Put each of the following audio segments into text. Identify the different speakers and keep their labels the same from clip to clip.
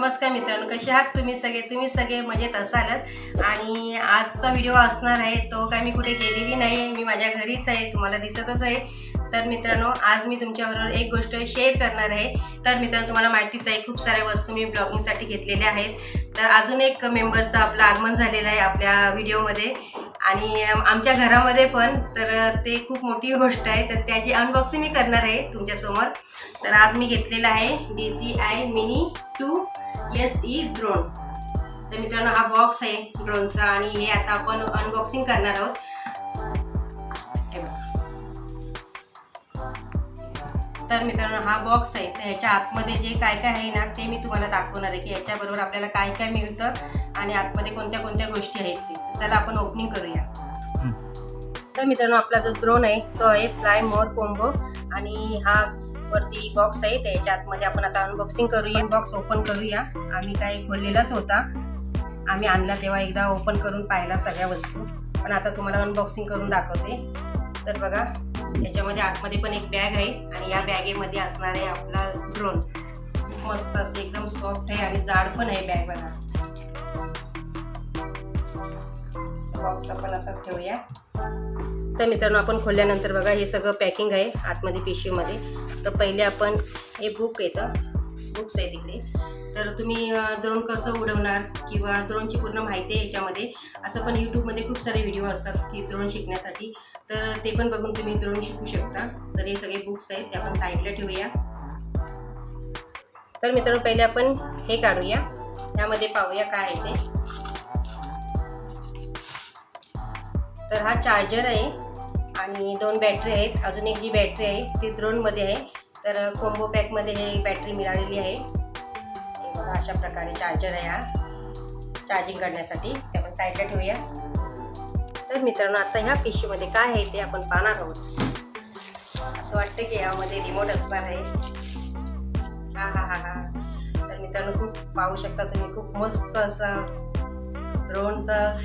Speaker 1: नमस्कार मित्रांनो, कसे आहात तुम्ही सगळे मजेत असालच। आणि आजचा व्हिडिओ असणार आहे तो काय मी कुठे गेलेली नाही, मी माझ्या घरीच आहे, तुम्हाला दिसतच आहे। तर मित्रांनो, आज मी तुमच्याबरोबर एक गोष्ट शेअर करणार आहे। तर मित्रांनो, तुम्हाला माहितीच आहे खूप साऱ्या वस्तू मी ब्लॉगिंगसाठी घेतलेल्या आहेत। तर अजून एक मेंबरचं आपलं आगमन झालेलं आहे आपल्या व्हिडिओमध्ये आणि आमच्या घरामध्ये पण। तर ते खूप मोठी गोष्ट आहे, तर त्याची अनबॉक्सिंग मी करणार आहे तुमच्यासमोर। तर आज मी घेतलेला आहे DJI मिनी 2 SE ड्रोन। तर मित्रांनो, हा बॉक्स आहे ड्रोनचा आणि हे आता आपण अनबॉक्सिंग करणार आहोत। तर मित्रांनो, हा बॉक्स आहे, तर ह्याच्या आतमध्ये जे काय काय आहे ना ते मी तुम्हाला दाखवणार आहे की याच्याबरोबर आपल्याला काय काय मिळतं आणि आतमध्ये कोणत्या कोणत्या गोष्टी आहेत ते। चला आपण ओपनिंग करूया। तर मित्रांनो, आपला जो ड्रोन आहे तो आहे फ्लाय मोर कोम्बो आणि हा वरती बॉक्स आहे, त्याच्या आतमध्ये आपण आता अनबॉक्सिंग करूया। बॉक्स ओपन करूया। आम्ही काही खोललेलाच होता, आम्ही आणला तेव्हा एकदा ओपन करून पाहिला सगळ्या वस्तू, पण आता तुम्हाला अनबॉक्सिंग करून दाखवते। तर बघा, याच्यामध्ये आतमध्ये पण एक बॅग आहे आणि या बॅगेमध्ये असणार आहे आपला ड्रोन। खूप मस्त असे एकदम सॉफ्ट आहे आणि जाड पण आहे बॅग। बघा, बॉक्स आपण असं ठेवूया। तर मित्रांनो, आपण खोलल्यानंतर बघा हे सगळं पॅकिंग आहे आतमध्ये पिशवीमध्ये। तर पहिले आपण हे बुक्स आहे तिकडे। तर तुम्ही ड्रोन कसं उडवणार किंवा ड्रोनची पूर्ण माहिती आहे याच्यामध्ये, असं पण यूट्यूबमध्ये खूप सारे व्हिडिओ असतात की ड्रोन शिकण्यासाठी, तर ते पण बघून तुम्ही ड्रोन शिकू शकता। तर हे सगळे बुक्स आहेत ते आपण साईडला ठेवूया। तर मित्रांनो, पहिले आपण हे काढूया, त्यामध्ये पाहूया काय आहे ते। तर हा चार्जर आहे आणि 2 बॅटरी आहेत, अजून एक जी बॅटरी आहे ती ड्रोनमध्ये आहे। तर कोम्बो पॅकमध्ये हे बॅटरी मिळालेली आहे। हे बघा, अशा प्रकारे चार्जर आहे हा चार्जिंग करण्यासाठी, ते आपण साईडला ठेवूया। तर मित्रांनो, आता ह्या पिशवीमध्ये काय आहे ते आपण पाहणार आहोत। असं वाटतं की यामध्ये रिमोट असणार आहे। हा तर मित्रांनो, खूप पाहू शकता तुम्ही, खूप मस्त असा ड्रोनचा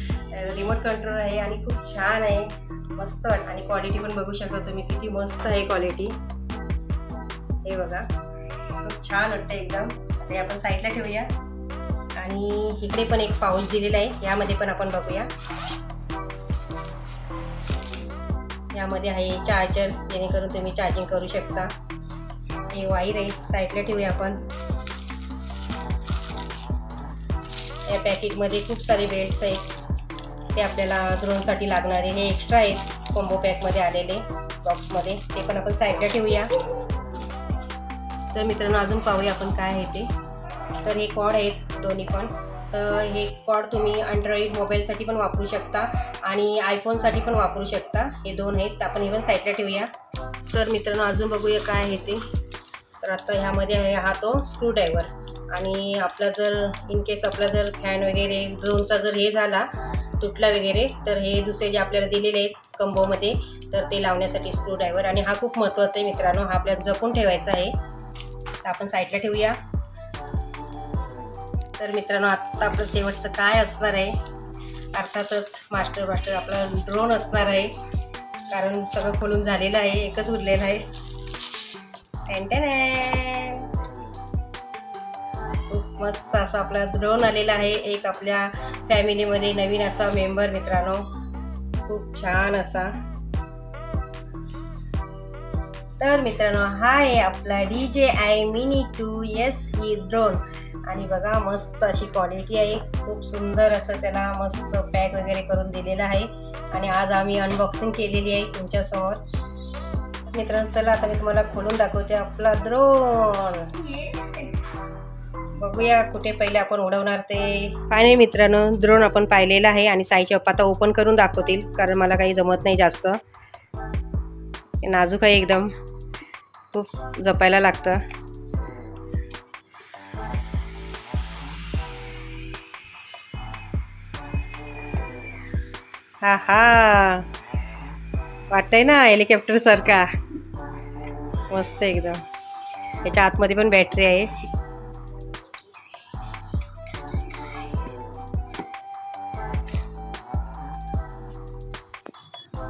Speaker 1: रिमोट कंट्रोल आहे आणि खूप छान आहे, मस्त वाटतं। आणि क्वालिटी पण बघू शकता तुम्ही, किती मस्त आहे क्वालिटी। हे बघा, खूप छान वाटतं एकदम। ते आपण साईडला ठेवूया आणि इकडे पण एक पाऊच दिलेला आहे, यामध्ये पण आपण बघूया। यामध्ये आहे चार्जर, जेणेकरून तुम्ही चार्जिंग करू शकता। हे वायर आहे, साईडला ठेवूया आपण। या पॅकेटमध्ये खूप सारे बेल्ट्स आहेत, ते आपल्याला ड्रोनसाठी लागणारे हे एक्स्ट्रा आहेत कॉम्बो पॅकमध्ये आलेले बॉक्समध्ये, ते पण आपण साईडला ठेवूया। तर मित्रांनो, अजून पाहूया आपण काय आहे ते। तर हे कॉर्ड आहेत दोन्ही पण। तर हे कॉर्ड तुम्ही अँड्रॉइड मोबाईलसाठी पण वापरू शकता आणि आयफोनसाठी पण वापरू शकता। हे 2 आहेत, आपण हे पण साईडला ठेवूया। तर मित्रांनो, अजून बघूया काय आहे ते। तर आता ह्यामध्ये आहे हा तो स्क्रू ड्रायव्हर आणि आपला जर इन केस आपला जर फॅन वगैरे ड्रोनचा जर हे झाला तुटला वगैरे, तर हे दुसरे जे आपल्याला दिलेले आहेत कंबोमध्ये, तर ते लावण्यासाठी स्क्रू ड्रायव्हर। आणि हा खूप महत्त्वाचा आहे मित्रांनो, हा आपल्याला जपून ठेवायचा आहे, तर आपण साईडला ठेवूया। तर मित्रांनो, आत्ता आपलं शेवटचं काय असणार आहे, अर्थातच मास्टर आपला ड्रोन असणार आहे, कारण सगळं खोलून झालेलं आहे, एकच उरलेलं आहे। खूप मस्त असा आपला ड्रोन आलेला आहे, एक आपल्या फॅमिलीमध्ये नवीन असा मेंबर मित्रांनो, खूप छान असा। तर मित्रांनो, हा आहे आपला DJI मिनी 2 SE ड्रोन आणि बघा, मस्त अशी क्वालिटी आहे, खूप सुंदर असं त्याला मस्त पॅक वगैरे करून दिलेलं आहे आणि आज आम्ही अनबॉक्सिंग केलेली आहे तुमच्यासमोर। मित्रांनो, चला आता मी तुम्हाला खोलून दाखवते आपला ड्रोन। बघूया कुठे पहिले आपण उडवणार ते। फायनली मित्रांनो, ड्रोन आपण पाहिलेला आहे आणि साईच्या पप्पा आता ओपन करून दाखवतील, कारण मला काही जमत नाही जास्त, नाजूक आहे एकदम, खूप जपायला लागतं। हा वाटतंय ना हेलिकॉप्टर सारखा, मस्त एकदम। त्याच्या आतमध्ये पण बॅटरी आहे।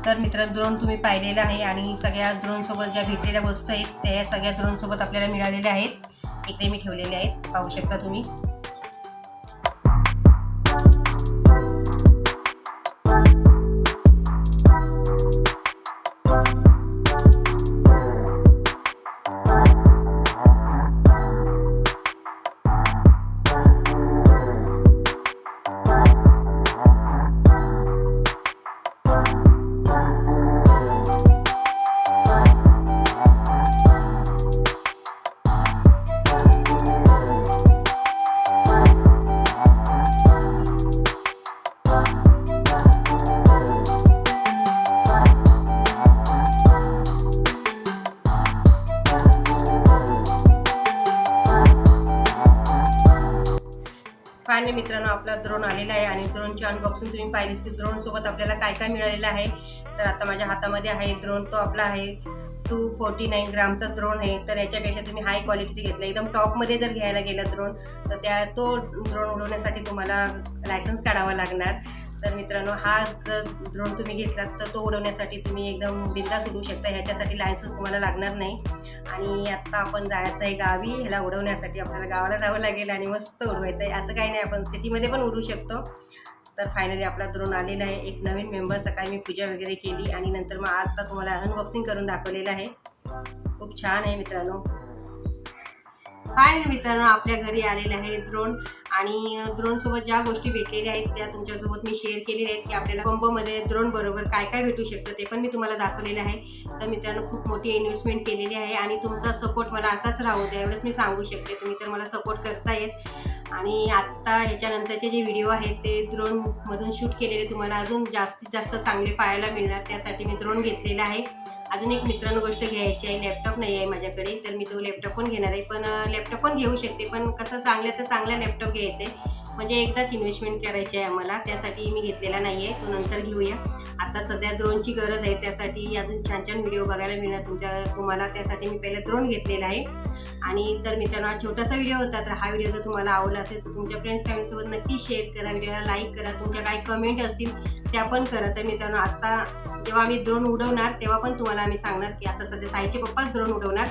Speaker 1: तर मित्रांनो, ड्रोन तुम्ही पाहिलेला आहे आणि सगळ्या ड्रोनसोबत ज्या भेटलेल्या वस्तू आहेत त्या सगळ्या ड्रोनसोबत आपल्याला मिळालेल्या आहेत। इकडे मी ठेवलेले आहेत, पाहू शकता तुम्ही। फायनली मित्रांनो आपला ड्रोन आलेला आहे आणि ड्रोनची अनबॉक्सिंग तुम्ही पाहिलीच की ड्रोन सोबत आपल्याला काय काय मिळालेलं आहे. तर आता माझ्या हातामध्ये आहे ड्रोन. तो आपला आहे 249 ग्रामचा ड्रोन आहे. तर याच्यापेक्षा तुम्ही हाय क्वालिटीचे घेतलं एकदम टॉपमध्ये जर घ्यायला गेला ड्रोन तर तो ड्रोन उडवण्यासाठी तुम्हाला लायसन्स काढावा लागणार. तर मित्रांनो हा जर ड्रोन तुम्ही घेतलात तर तो उडवण्यासाठी तुम्ही एकदम बिंदास उडवू शकता. ह्याच्यासाठी लायसन्स तुम्हाला लागणार नाही. आणि आत्ता आपण जायचं आहे गावी. ह्याला उडवण्यासाठी आपल्याला गावाला जावं लागेल आणि मस्त उडवायचं आहे. असं काही नाही, आपण सिटीमध्ये पण उडवू शकतो. तर फायनली आपला ड्रोन आलेला आहे. एक नवीन मेंबर. सकाळी मी पूजा वगैरे केली आणि नंतर मग आता तुम्हाला अनबॉक्सिंग करून दाखवलेलं आहे. खूप छान आहे मित्रांनो. फायनली मित्रांनो आपल्या घरी आलेले आहे ड्रोन. आणि ड्रोनसोबत ज्या गोष्टी भेटलेल्या आहेत त्या तुमच्यासोबत मी शेअर केलेल्या आहेत की आपल्याला कॉम्बोमध्ये ड्रोन बरोबर काय काय भेटू शकतं ते पण मी तुम्हाला दाखवलेलं आहे. तर मित्रांनो खूप मोठी इन्व्हेस्टमेंट केलेली आहे आणि तुमचा सपोर्ट मला असाच राहू द्या एवढंच मी सांगू शकते. तुम्ही तर मला सपोर्ट करतायच. आणि आत्ता ह्याच्यानंतरचे जे व्हिडिओ आहेत ते ड्रोनमधून शूट केलेले तुम्हाला अजून जास्तीत जास्त चांगले पाहायला मिळणार. त्यासाठी मी ड्रोन घेतलेला आहे. अजून एक मित्रांनो गोष्ट घ्यायची आहे. लॅपटॉप नाही आहे माझ्याकडे तर मी तो लॅपटॉप पण घेणार आहे. पण लॅपटॉप पण घेऊ शकते पण कसं चांगला लॅपटॉप घ्यायचं आहे म्हणजे एकदाच इन्व्हेस्टमेंट करायची आहे आम्हाला. त्यासाठी मी घेतलेला नाही आहे. तो नंतर घेऊया. आता सध्या ड्रोनची गरज आहे. त्यासाठी अजून छान छान व्हिडिओ बघायला मिळणार तुम्हाला. त्यासाठी मी पहिले ड्रोन घेतलेला आहे. आणि तर मित्रांनो हा छोटासा व्हिडिओ होता. तर हा व्हिडिओ जर तुम्हाला आवडला असेल तर तुमच्या फ्रेंड्स फॅमिलीसोबत नक्की शेअर करा. व्हिडिओला लाईक करा. तुमच्या काही कमेंट असतील त्या पण करा. तर मित्रांनो आता जेव्हा आम्ही ड्रोन उडवणार तेव्हा पण तुम्हाला आम्ही सांगणार की आता सध्या साईचे पप्पाच ड्रोन उडवणार.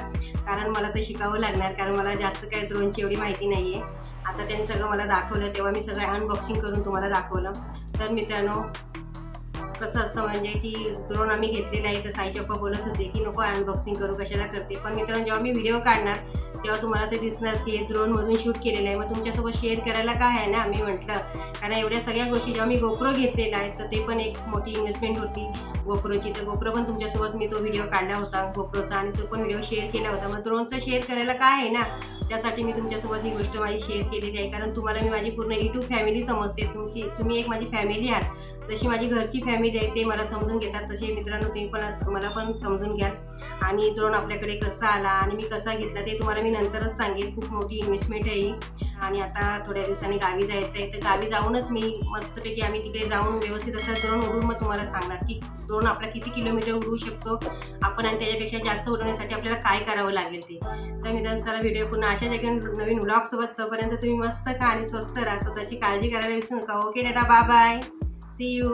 Speaker 1: कारण मला ते शिकावं लागणार. कारण मला जास्त काही ड्रोनची एवढी माहिती नाही आहे. आता त्यांनी सगळं मला दाखवलं तेव्हा मी सगळं अनबॉक्सिंग करून तुम्हाला दाखवलं. तर मित्रांनो कसं असतं म्हणजे की ड्रोन आम्ही घेतलेला आहे. तर साई पप्पा बोलत होते की नको अनबॉक्सिंग करू कशाला करते. पण मित्रांनो जेव्हा मी व्हिडिओ काढणार तेव्हा तुम्हाला ते दिसणार की हे ड्रोनमधून शूट केलेलं आहे. मग तुमच्यासोबत शेअर करायला काय आहे ना मी म्हटलं. कारण एवढ्या सगळ्या गोष्टी जेव्हा मी गोप्रो घेतलेला आहे तर ते पण एक मोठी इन्व्हेस्टमेंट होती गोप्रोची. तर गोप्रो पण तुमच्यासोबत मी तो व्हिडिओ काढला होता गोप्रोचा आणि तो पण व्हिडिओ शेअर केला होता. मग ड्रोनचा शेअर करायला काय आहे ना त्यासाठी मी तुमच्यासोबत ही गोष्ट माझी शेअर केलेली आहे. कारण तुम्हाला मी माझी पूर्ण यूट्यूब फॅमिली समजते. तुम्ही एक माझी फॅमिली आहात. जशी माझी घरची फॅमिली आहे ते मला समजून घेतात तसे मित्रांनो तुम्ही पण मला पण समजून घ्या. आणि ड्रोन आपल्याकडे कसा आला आणि मी कसा घेतला ते तुम्हाला मी नंतरच सांगेन. खूप मोठी इन्व्हेस्टमेंट आहे ही. आणि आता थोड्या दिवसांनी गावी जायचं आहे. तर गावी जाऊनच मी मस्तपैकी आम्ही तिकडे जाऊन व्यवस्थित असं ड्रोन उडवून मग तुम्हाला सांगणार की ड्रोन आपला किती किलोमीटर उडवू शकतो आपण आणि त्याच्यापेक्षा जास्त उडवण्यासाठी आपल्याला काय करावं लागेल ते. तर मित्रांनो चला व्हिडिओ पुन्हा अशा जागी नवीन व्लॉगसोबत. तोपर्यंत तुम्ही मस्त खा आणि स्वस्त राहा. स्वतःची काळजी करायला विसरू नका. ओके दादा बाय बाय. C you.